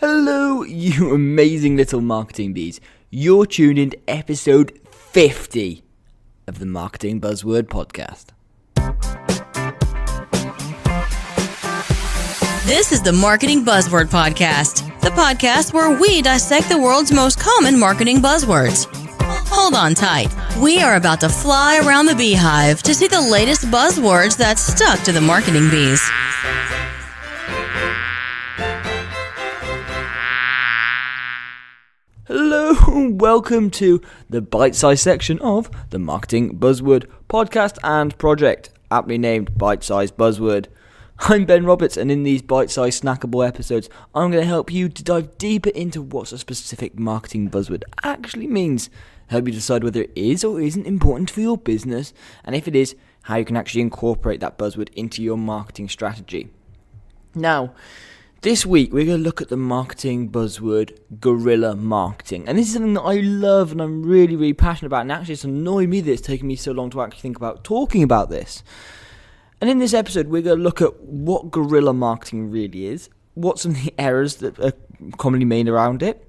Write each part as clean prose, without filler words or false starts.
Hello, you amazing little marketing bees. You're tuned in to episode 50 of the Marketing Buzzword Podcast. This is the Marketing Buzzword Podcast, the podcast where we dissect the world's most common marketing buzzwords. Hold on tight. We are about to fly around the beehive to see the latest buzzwords that stuck to the marketing bees. Hello, welcome to the bite-sized section of the Marketing Buzzword Podcast and project, aptly named Bitesize Buzzword. I'm Ben Roberts, and in these bite-sized snackable episodes, I'm going to help you to dive deeper into what a specific marketing buzzword actually means, help you decide whether it is or isn't important for your business, and if it is, how you can actually incorporate that buzzword into your marketing strategy. Now, this week, we're going to look at the marketing buzzword Guerrilla Marketing. And this is something that I love and I'm really, really passionate about. And actually, it's annoyed me that it's taken me so long to actually think about talking about this. And in this episode, we're going to look at what guerrilla marketing really is, what some of the errors that are commonly made around it,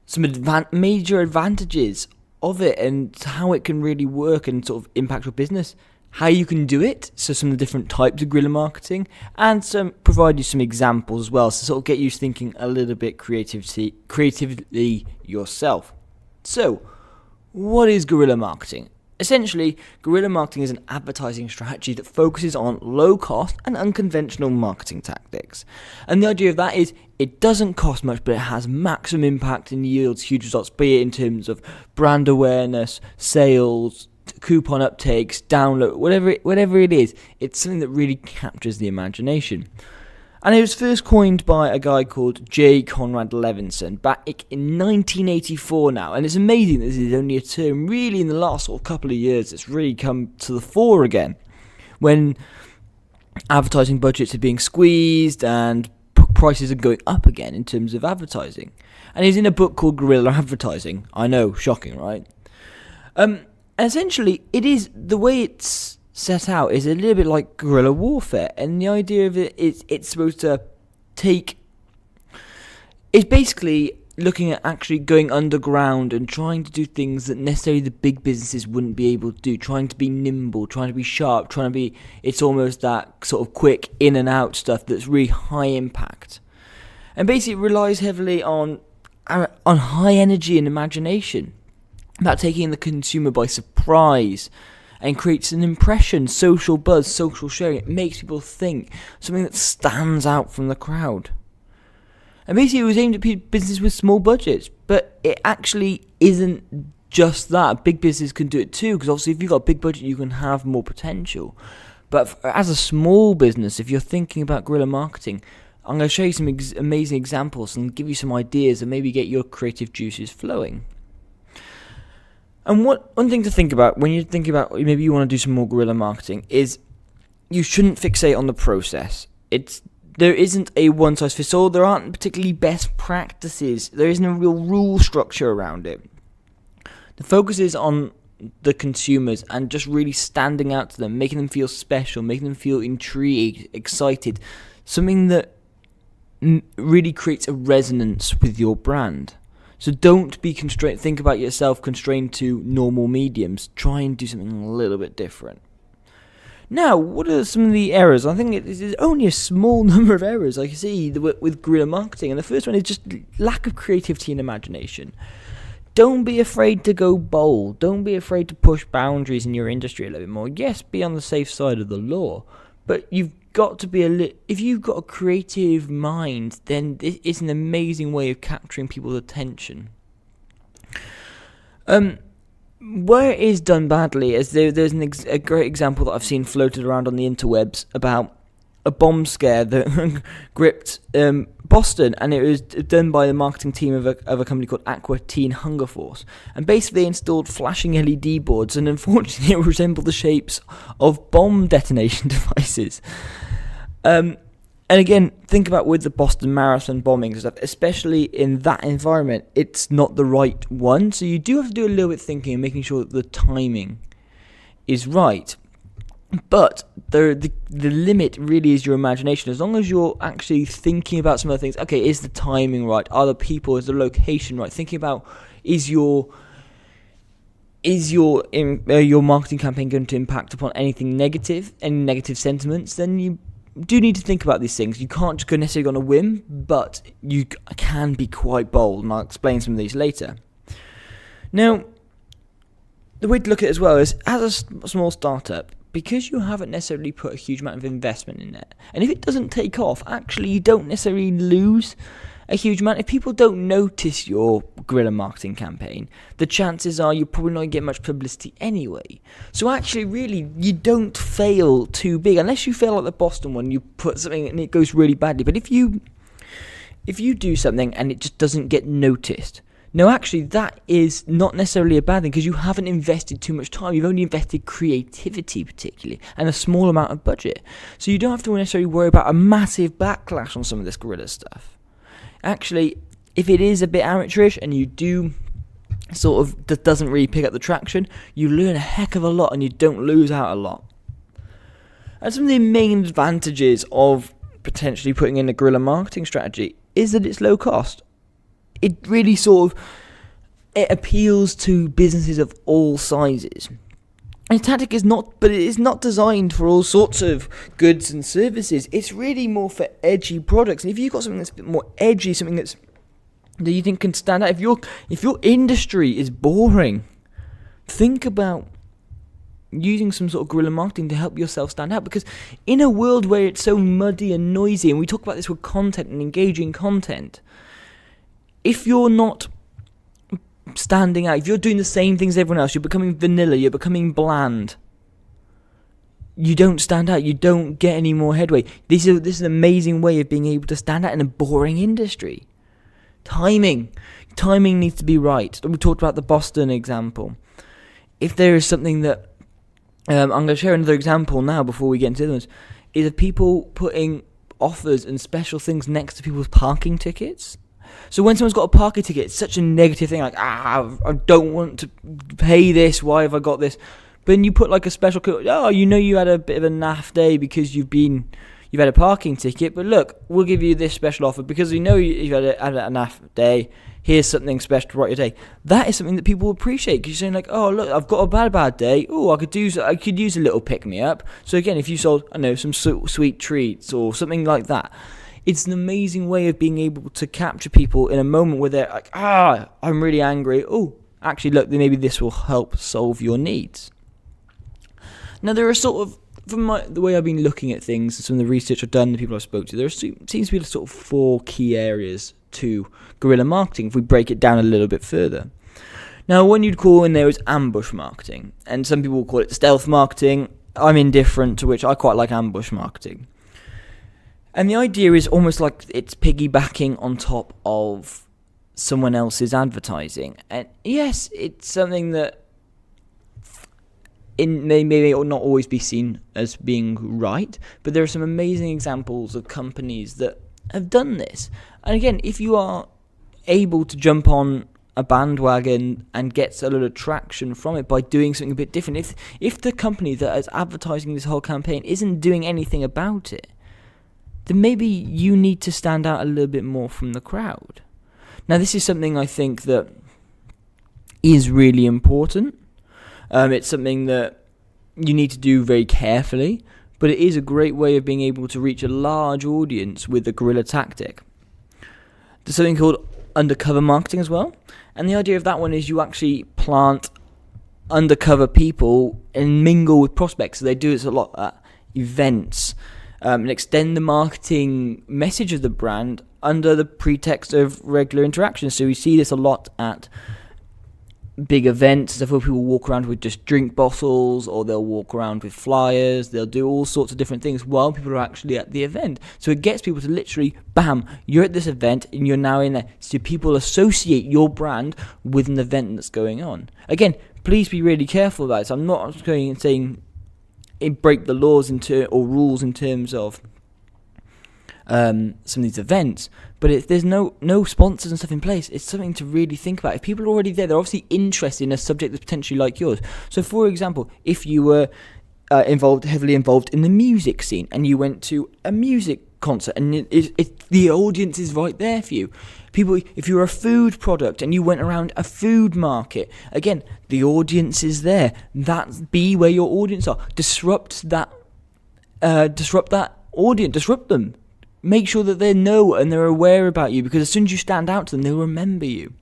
some major advantages of it and how it can really work and sort of impact your business, how you can do it, so some of the different types of guerrilla marketing, and provide you some examples as well, so sort of get you thinking a little bit creatively yourself. So, what is guerrilla marketing? Essentially, guerrilla marketing is an advertising strategy that focuses on low-cost and unconventional marketing tactics. And the idea of that is it doesn't cost much, but it has maximum impact and yields huge results, be it in terms of brand awareness, sales, coupon uptakes, download, whatever it is, it's something that really captures the imagination. And it was first coined by a guy called J. Conrad Levinson back in 1984 now, and it's amazing that this is only a term really in the last sort of couple of years it's really come to the fore again, when advertising budgets are being squeezed and prices are going up again in terms of advertising. And he's in a book called Guerrilla Advertising. I know, shocking, right? Essentially, it is, the way it's set out is a little bit like guerrilla warfare, and the idea of it is it's supposed to it's basically looking at actually going underground and trying to do things that necessarily the big businesses wouldn't be able to do, trying to be nimble, trying to be sharp, it's almost that sort of quick in and out stuff that's really high impact. And basically it relies heavily on high energy and imagination, about taking the consumer by surprise, and creates an impression, social buzz, social sharing. It makes people think, something that stands out from the crowd. And basically it was aimed at businesses with small budgets, but it actually isn't just that. Big business can do it too, because obviously if you've got a big budget you can have more potential. But as a small business, if you're thinking about guerrilla marketing, I'm going to show you some amazing examples and give you some ideas and maybe get your creative juices flowing. And one thing to think about when you think about maybe you want to do some more guerrilla marketing is you shouldn't fixate on the process. There isn't a one-size-fits-all. There aren't particularly best practices. There isn't a real rule structure around it. The focus is on the consumers and just really standing out to them, making them feel special, making them feel intrigued, excited, something that really creates a resonance with your brand. So don't be constrained. Think about yourself constrained to normal mediums. Try and do something a little bit different. Now, what are some of the errors? I think there's only a small number of errors I can see with guerrilla marketing. And the first one is just lack of creativity and imagination. Don't be afraid to go bold. Don't be afraid to push boundaries in your industry a little bit more. Yes, be on the safe side of the law. But you've got to be if you've got a creative mind, then it's an amazing way of capturing people's attention. Where it is done badly is there's a great example that I've seen floated around on the interwebs about a bomb scare that gripped Boston, and it was done by the marketing team of a company called Aqua Teen Hunger Force. And basically they installed flashing LED boards, and unfortunately it resembled the shapes of bomb detonation devices. And again, think about with the Boston Marathon bombings and stuff, especially in that environment, it's not the right one. So you do have to do a little bit of thinking and making sure that the timing is right. But the limit really is your imagination. As long as you're actually thinking about some other things, okay, is the timing right? Are the people, is the location right? Thinking about, is your marketing campaign going to impact upon anything negative, any negative sentiments? Then you do need to think about these things. You can't just go necessarily on a whim, but you can be quite bold, and I'll explain some of these later. Now, the way to look at it as well is, as a small startup, because you haven't necessarily put a huge amount of investment in it, and if it doesn't take off, actually you don't necessarily lose a huge amount. If people don't notice your guerrilla marketing campaign, the chances are you're probably not going to get much publicity anyway. So actually, really, you don't fail too big, unless you fail like the Boston one, you put something and it goes really badly. But if you do something and it just doesn't get noticed, no, actually, that is not necessarily a bad thing, because you haven't invested too much time. You've only invested creativity, particularly, and a small amount of budget. So you don't have to necessarily worry about a massive backlash on some of this guerrilla stuff. Actually, if it is a bit amateurish and you do sort of that doesn't really pick up the traction, you learn a heck of a lot and you don't lose out a lot. And some of the main advantages of potentially putting in a guerrilla marketing strategy is that it's low cost. It really it appeals to businesses of all sizes. And tactic is not designed for all sorts of goods and services. It's really more for edgy products. And if you've got something that's a bit more edgy, something that you think can stand out, if your industry is boring, think about using some sort of guerrilla marketing to help yourself stand out. Because in a world where it's so muddy and noisy, and we talk about this with content and engaging content, if you're not standing out, if you're doing the same things as everyone else, you're becoming vanilla, you're becoming bland, you don't stand out, you don't get any more headway. This is an amazing way of being able to stand out in a boring industry. Timing needs to be right. We talked about the Boston example. If there is something that I'm going to share another example now before we get into the ones, is of people putting offers and special things next to people's parking tickets. So when someone's got a parking ticket, it's such a negative thing, like, I don't want to pay this, why have I got this? But then you put like a special, you had a bit of a naff day because you've had a parking ticket, but look, we'll give you this special offer because you've had a naff day, here's something special to write your day. That is something that people appreciate, because you're saying like, oh look, I've got a bad day, I could use a little pick-me-up. So again, if you sold, some sweet treats or something like that, it's an amazing way of being able to capture people in a moment where they're like, I'm really angry. Oh, actually, look, maybe this will help solve your needs. Now, there are sort of, from the way I've been looking at things, and some of the research I've done, the people I've spoke to, there seems to be sort of 4 key areas to guerrilla marketing, if we break it down a little bit further. Now, one you'd call in there is ambush marketing, and some people call it stealth marketing. I'm indifferent to which. I quite like ambush marketing. And the idea is almost like it's piggybacking on top of someone else's advertising. And yes, it's something that may not always be seen as being right, but there are some amazing examples of companies that have done this. And again, if you are able to jump on a bandwagon and get a little traction from it by doing something a bit different, if the company that is advertising this whole campaign isn't doing anything about it, then maybe you need to stand out a little bit more from the crowd. Now, this is something I think that is really important. It's something that you need to do very carefully, but it is a great way of being able to reach a large audience with a guerrilla tactic. There's something called undercover marketing as well, and the idea of that one is you actually plant undercover people and mingle with prospects. So they do this a lot at events. And extend the marketing message of the brand under the pretext of regular interaction. So we see this a lot at big events, stuff where people walk around with just drink bottles, or they'll walk around with flyers, they'll do all sorts of different things while people are actually at the event. So it gets people to literally, bam, you're at this event and you're now in there. So people associate your brand with an event that's going on. Again, please be really careful about this. I'm not going and saying break the laws or rules in terms of some of these events, but if there's no sponsors and stuff in place, it's something to really think about. If people are already there, they're obviously interested in a subject that's potentially like yours. So for example, if you were heavily involved in the music scene, and you went to a music concert, and the audience is right there for you. People, if you're a food product and you went around a food market, again, the audience is there. Be where your audience are. Disrupt that audience. Disrupt them. Make sure that they know and they're aware about you, because as soon as you stand out to them, they'll remember you.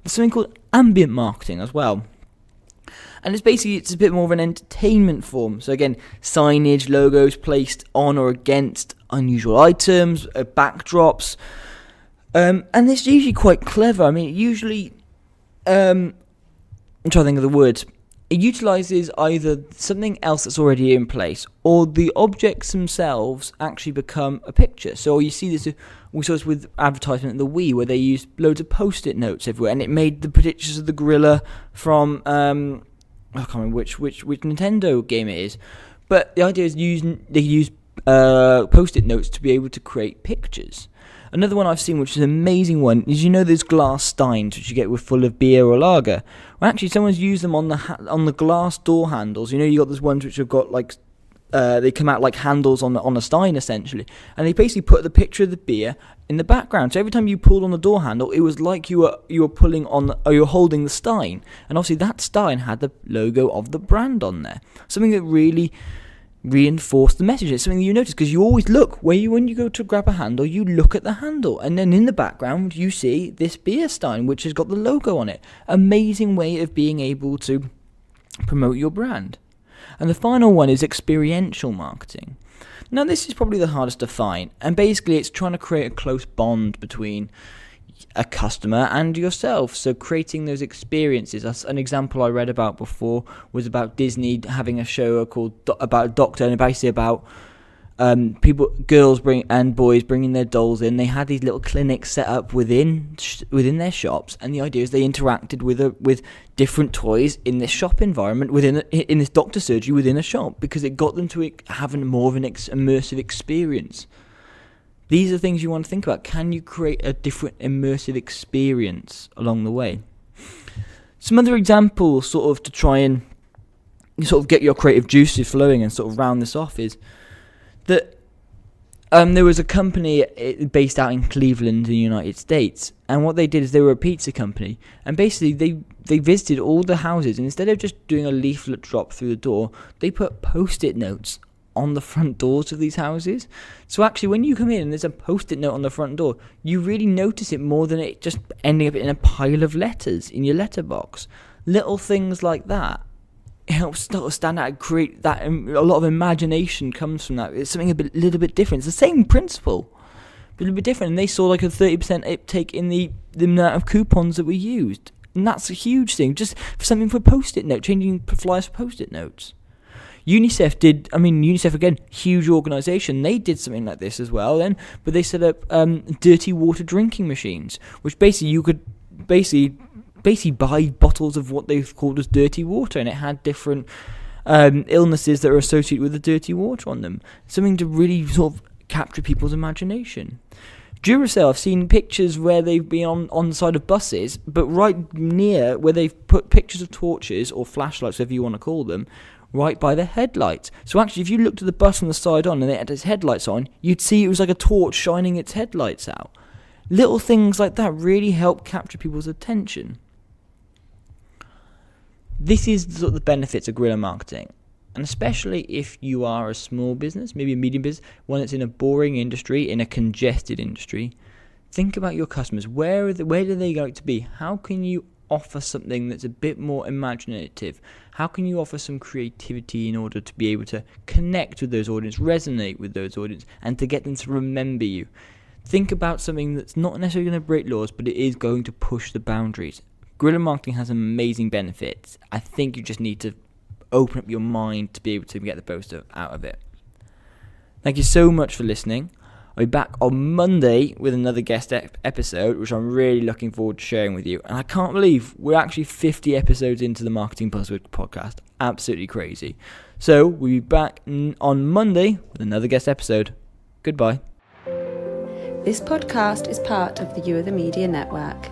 There's something called ambient marketing as well. And it's a bit more of an entertainment form. So again, signage, logos placed on or against unusual items, backdrops. And it's usually quite clever. I mean, I'm trying to think of the words. It utilises either something else that's already in place, or the objects themselves actually become a picture. So you see this, we saw this with advertisement in the Wii, where they used loads of post-it notes everywhere, and it made the pictures of the gorilla from, I can't remember which Nintendo game it is. But the idea is they use post-it notes to be able to create pictures. Another one I've seen, which is an amazing one, is those glass steins which you get with full of beer or lager. Well, actually, someone's used them on the glass door handles. You got those ones which have got like they come out like handles on a stein essentially, and they basically put the picture of the beer in the background. So every time you pulled on the door handle, it was like you were pulling on, or you were holding the stein, and obviously that stein had the logo of the brand on there. Something that really reinforce the message. It's something you notice, because you always look when you go to grab a handle, you look at the handle, and then in the background you see this beer stein which has got the logo on it. Amazing way of being able to promote your brand. And the final one is experiential marketing. Now this is probably the hardest to find, and basically it's trying to create a close bond between a customer and yourself. So creating those experiences. That's an example I read about before, was about Disney having a show about a doctor, and basically about girls and boys bringing their dolls in. They had these little clinics set up within their shops, and the idea is they interacted with different toys in this shop environment, in this doctor surgery within a shop, because it got them to having more of an immersive experience. These are things you want to think about. Can you create a different immersive experience along the way? Some other examples, sort of to try and sort of get your creative juices flowing and sort of round this off, is that there was a company based out in Cleveland in the United States, and what they did is they were a pizza company, and basically they visited all the houses, and instead of just doing a leaflet drop through the door, they put post-it notes on the front doors of these houses. So actually when you come in and there's a post-it note on the front door, you really notice it more than it just ending up in a pile of letters in your letterbox. Little things like that helps stand out and create that. A lot of imagination comes from that. It's something a little bit different. It's the same principle, but a little bit different. And they saw like a 30% uptake in the amount of coupons that we used, and that's a huge thing. Just for something for post-it note, changing flyers for post-it notes. UNICEF again, huge organisation, they did something like this as well then, but they set up dirty water drinking machines, which basically you could basically buy bottles of what they've called as dirty water, and it had different illnesses that are associated with the dirty water on them. Something to really sort of capture people's imagination. Duracell, I've seen pictures where they've been on the side of buses, but right near where they've put pictures of torches or flashlights, whatever you want to call them, right by the headlights. So actually, if you looked at the bus from the side on and it had its headlights on, you'd see it was like a torch shining its headlights out. Little things like that really help capture people's attention. This is sort of the benefits of guerrilla marketing. And especially if you are a small business, maybe a medium business, one that's in a boring industry, in a congested industry, think about your customers. Where do they like to be? How can you offer something that's a bit more imaginative? How can you offer some creativity in order to be able to connect with those audience, resonate with those audience, and to get them to remember you? Think about something that's not necessarily going to break laws, but it is going to push the boundaries. Guerrilla marketing has amazing benefits. I think you just need to open up your mind to be able to get the most out of it. Thank you so much for listening. I'll be back on Monday with another guest episode, which I'm really looking forward to sharing with you. And I can't believe we're actually 50 episodes into the Marketing Buzzword Podcast. Absolutely crazy. So we'll be back on Monday with another guest episode. Goodbye. This podcast is part of the You Are the Media Network.